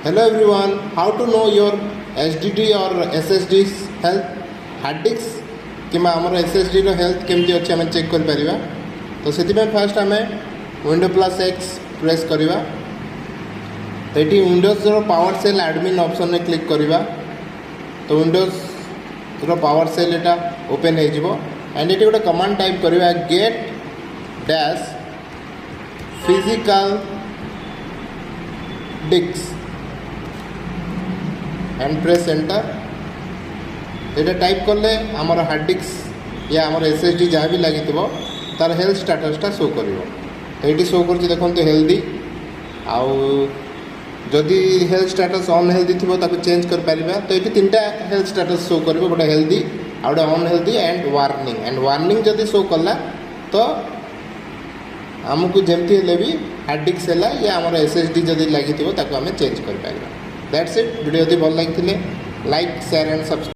Hello everyone, how to know your HDD or SSD health hard disk कि आमर SSD रो health केमती अच्छे आम चेक कर परिबा। तो से फास्ट आम विंडो प्लस एक्स प्रेस करवा। तो ये विंडोज रो पावर सेल एडमिन ऑप्शन में क्लिक करवा। तो विंडोज रो पावर सेल एटा ओपन हो एंड ये गोटे कमांड टाइप करवा get dash physical disk and press enter. ये टाइप कले आमर हार्ड डिस्क या आमर SSD जहाँ भी लगी तार हेल्थ स्टेटसटा शो कर। तो ये शो कर देखो हेल्दी आउ जदि हेल्थ स्टेटस अनहेल्दी थी ताको चेंज कर पारिबा। तो ये तीन टा हेल्थ स्टेटस शो कर गोटे हेल्दी आ गोटे अनहेल्दी एंड वार्निंग जदि शो कला तो आमको जमती भी हार्ड डिस्क है या आमर SSD जदि लगी आम चेंज कर पारिबा। That's it. वीडियो यदि भल लगी लाइक शेयर एंड सब्सक्राइब।